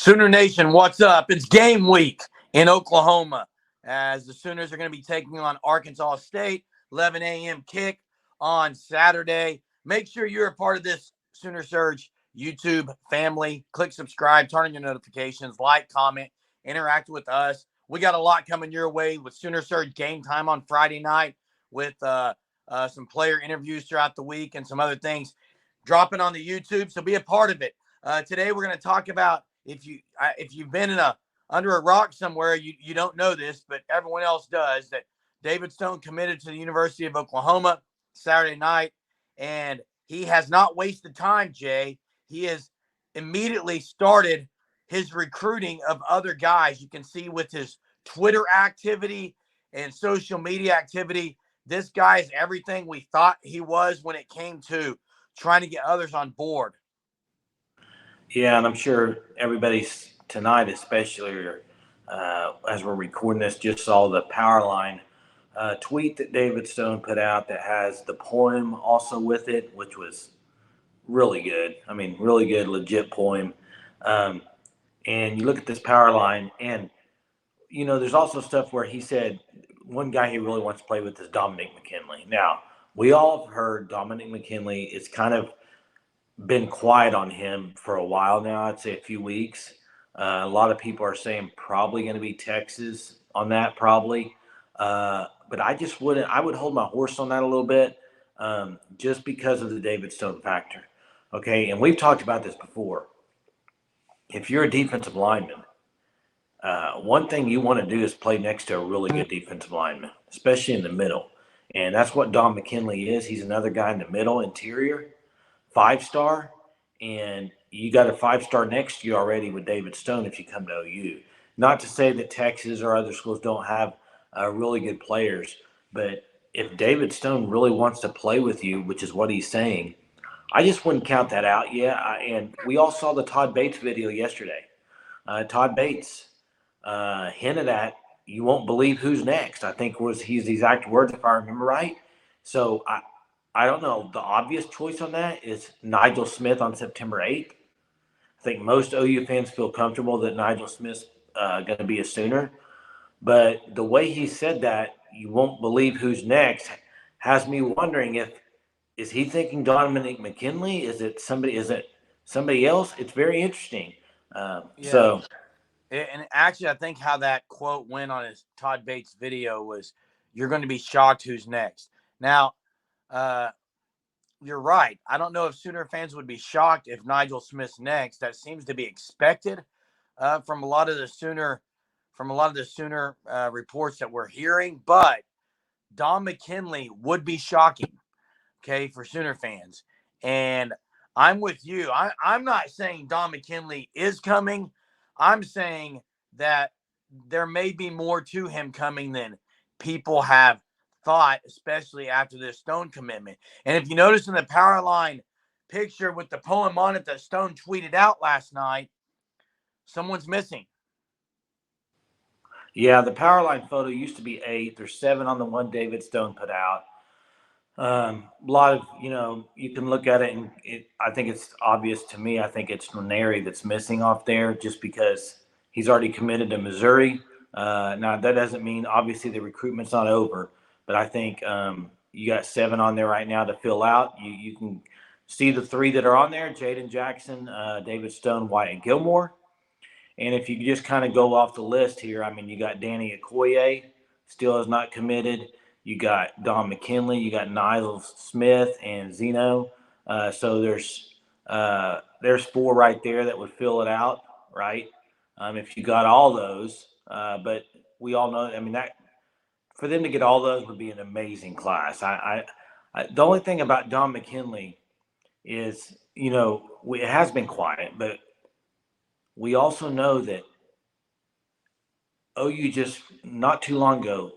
Sooner Nation, what's up? It's game week in Oklahoma as the Sooners are going to be taking on Arkansas State, 11 a.m. kick on Saturday. Make sure you're a part of this Sooner Surge YouTube family. Click subscribe, turn on your notifications, like, comment, interact with us. We got a lot coming your way with Sooner Surge Game Time on Friday night with some player interviews throughout the week and some other things dropping on the YouTube. So be a part of it. Today we're going to talk about if you've been under a rock somewhere, you don't know this, but everyone else does, that David Stone committed to the University of Oklahoma Saturday night, and he has not wasted time, Jay. He has immediately started his recruiting of other guys. You can see with his Twitter activity and social media activity, this guy is everything we thought he was when it came to trying to get others on board. Yeah, and I'm sure everybody's tonight, especially as we're recording this, just saw the Powerline tweet that David Stone put out that has the poem also with it, which was really good. I mean, really good, legit poem. And you look at this Powerline, and, you know, there's also stuff where he said one guy he really wants to play with is Dominic McKinley. Now, we all have heard Dominic McKinley is kind of been quiet on him for a while now. I'd say a few weeks. A lot of people are saying probably going to be Texas on that, probably. But I just wouldn't. I would hold my horse on that a little bit, just because of the David Stone factor. Okay, and we've talked about this before. If you're a defensive lineman, one thing you want to do is play next to a really good defensive lineman, especially in the middle. And that's what Dom McKinley is. He's another guy in the middle, interior. 5-star, and you got a 5-star next to you already with David Stone if you come to OU. Not to say that Texas or other schools don't have really good players, but if David Stone really wants to play with you, which is what he's saying, I just wouldn't count that out yet. And we all saw the Todd Bates video yesterday. Todd Bates hinted at, "You won't believe who's next," I think was his exact words, if I remember right. So I don't know. The obvious choice on that is Nigel Smith on September 8th. I think most OU fans feel comfortable that Nigel Smith's going to be a Sooner. But the way he said that, "You won't believe who's next," has me wondering is he thinking Dominic McKinley? Is it somebody else? It's very interesting. Yeah. So, and actually, I think how that quote went on his Todd Bates video was, "You're going to be shocked who's next." Now, you're right. I don't know if Sooner fans would be shocked if Nigel Smith's next. That seems to be expected from a lot of the Sooner reports that we're hearing. But Dom McKinley would be shocking, okay, for Sooner fans. And I'm with you. I'm not saying Dom McKinley is coming. I'm saying that there may be more to him coming than people have thought, especially after this Stone commitment. And if you notice in the Powerline picture with the poem on it that Stone tweeted out last night, someone's missing. yeah, the Powerline photo used to be 8. There's 7 on the one David Stone put out. A lot of, you can look at it, and I think it's obvious to me. I think it's Neri that's missing off there just because he's already committed to Missouri. Now, that doesn't mean, obviously, the recruitment's not over, but I think you got 7 on there right now to fill out. You can see the 3 that are on there: Jaden Jackson, David Stone, Wyatt Gilmore. And if you just kind of go off the list here, I mean, you got Danny Okoye, still is not committed. You got Don McKinley, you got Nigel Smith and Zeno. So there's 4 right there that would fill it out, right? If you got all those, but we all know, I mean, that for them to get all those would be an amazing class. The only thing about Don McKinley is, it has been quiet, but we also know that OU just not too long ago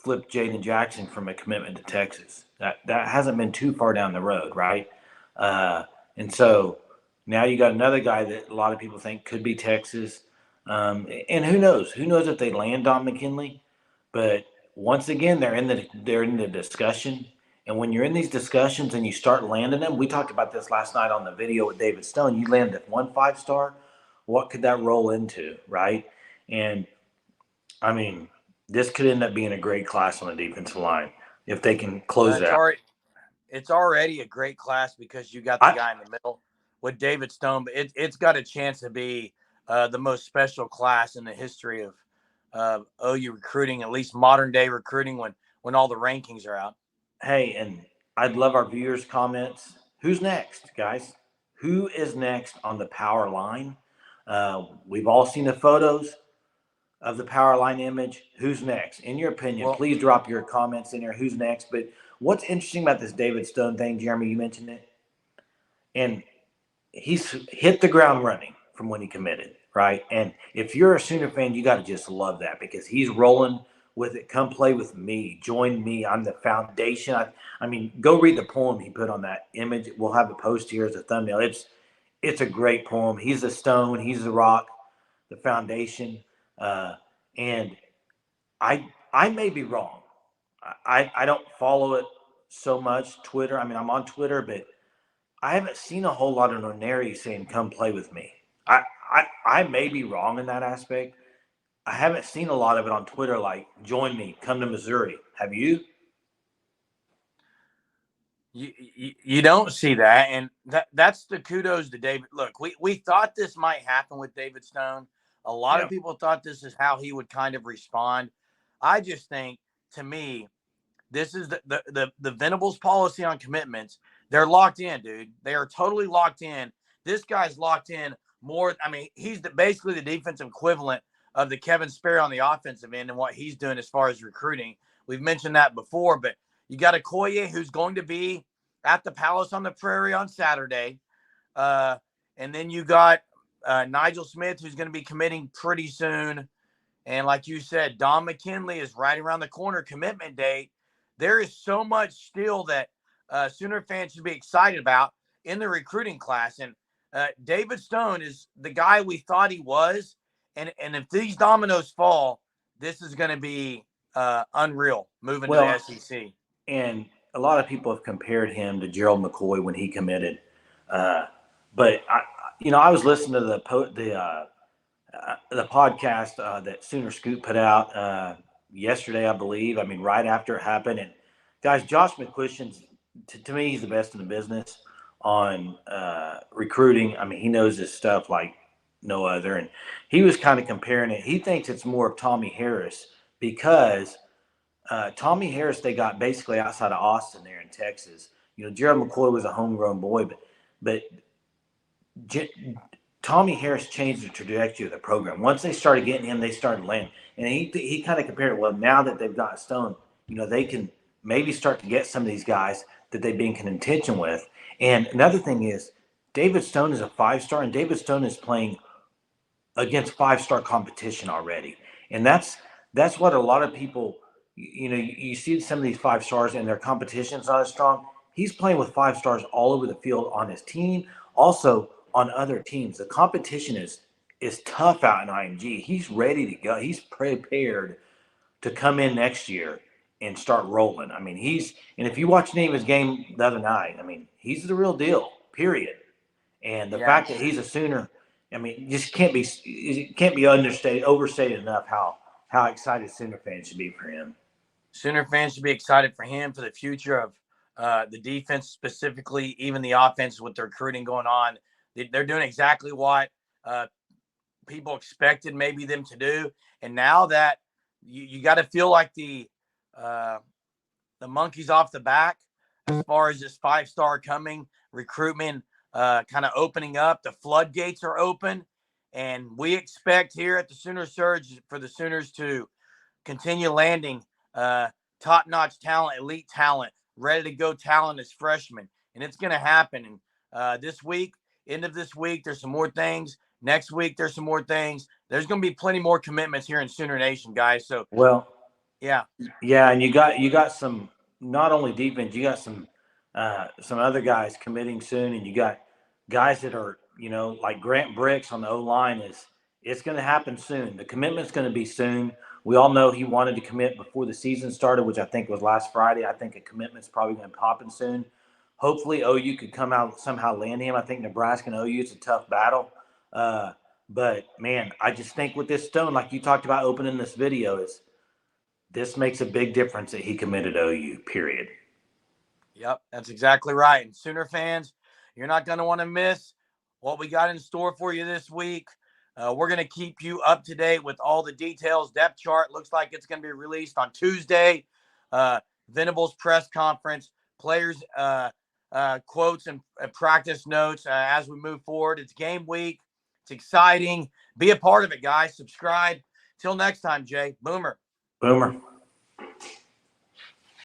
flipped Jaden Jackson from a commitment to Texas. That hasn't been too far down the road, right? And so now you got another guy that a lot of people think could be Texas. And who knows? Who knows if they land on McKinley? But once again, they're in the discussion. And when you're in these discussions and you start landing them, we talked about this last night on the video with David Stone. You land at one 5-star. what could that roll into, right? And I mean, this could end up being a great class on the defensive line if they can close it It's out. already a great class because you got the I guy in the middle with David Stone, but it's got a chance to be the most special class in the history of OU recruiting, at least modern day recruiting when all the rankings are out. Hey, and I'd love our viewers' comments. Who's next, guys? Who is next on the power line? We've all seen the photos of the power line image. Who's next? In your opinion, Well, please drop your comments in there. Who's next? But what's interesting about this David Stone thing, Jeremy, you mentioned it, and he's hit the ground running from when he committed, right? And if you're a Sooner fan, you got to just love that because he's rolling with it. Come play with me. Join me. I'm the foundation. I mean, go read the poem he put on that image. We'll have a post here as a thumbnail. It's a great poem. He's the stone. He's the rock, the foundation. And I may be wrong. I don't follow it so much. Twitter. I mean, I'm on Twitter, but I haven't seen a whole lot of Noneri saying, "Come play with me." I may be wrong in that aspect. I haven't seen a lot of it on Twitter, like "Join me, come to Missouri." Have you? you don't see that, and that's the kudos to David. Look, we thought this might happen with David Stone. A lot of Yeah. people thought this is how he would kind of respond. I just think, to me, this is the Venables policy on commitments. They're locked in, dude. They are totally locked in. This guy's locked in more. I mean, he's basically the defensive equivalent of the Kevin Sperry on the offensive end and what he's doing as far as recruiting. We've mentioned that before, but you got Okoye, who's going to be at the Palace on the Prairie on Saturday. Uh, and then you got Nigel Smith, who's going to be committing pretty soon. And like you said, Don McKinley is right around the corner, commitment date. There is so much still that Sooner fans should be excited about in the recruiting class. And David Stone is the guy we thought he was. And if these dominoes fall, this is going to be unreal moving to the Well, SEC. and a lot of people have compared him to Gerald McCoy when he committed. Uh, but I was listening to the podcast that Sooner Scoop put out yesterday, I believe. I mean, right after it happened. And guys, Josh McCuistion's to me, he's the best in the business on recruiting. I mean, he knows his stuff like no other. And he was kind of comparing it. He thinks it's more of Tommy Harris because Tommy Harris they got basically outside of Austin there in Texas. Gerald McCoy was a homegrown boy, but Tommy Harris changed the trajectory of the program. Once they started getting him, they started landing. And he kind of compared it. Well, now that they've got Stone, they can maybe start to get some of these guys that they've been in contention with. And another thing is, David Stone is a 5-star, and David Stone is playing against 5-star competition already. And that's what a lot of people, you see some of these 5-stars and their competition's not as strong. He's playing with 5-stars all over the field on his team, also on other teams. The competition is tough out in IMG. He's ready to go. He's prepared to come in next year and start rolling. I mean, and if you watch any of his game the other night, I mean, he's the real deal, period. And the Yeah. fact that he's a Sooner, I mean, just can't be overstated enough how excited Sooner fans should be for him. Sooner fans should be excited for him, for the future of the defense specifically, even the offense with the recruiting going on. They're doing exactly what people expected maybe them to do. And now that you got to feel like the monkey's off the back as far as this 5-star coming, recruitment kind of opening up. The floodgates are open. And we expect here at the Sooner Surge for the Sooners to continue landing top-notch talent, elite talent, ready to go talent as freshmen. And it's going to happen. And this week, end of this week, there's some more things. Next week, there's some more things. There's going to be plenty more commitments here in Sooner Nation, guys. So, Well, yeah. yeah, and you got some not only defense, you got some other guys committing soon, and you got guys that are like Grant Bricks on the O line it's going to happen soon. The commitment's going to be soon. We all know he wanted to commit before the season started, which I think was last Friday. I think a commitment's probably going to happen soon. Hopefully, OU could come out somehow land him. I think Nebraska and OU is a tough battle. But man, I just think with this Stone, like you talked about opening this video, is this makes a big difference that he committed OU, period. Yep, that's exactly right. And Sooner fans, you're not going to want to miss what we got in store for you this week. We're going to keep you up to date with all the details. Depth chart looks like it's going to be released on Tuesday. Venables press conference, players' quotes and practice notes as we move forward. It's game week. It's exciting. Be a part of it, guys. Subscribe. Till next time, Jay. Boomer. Boomer.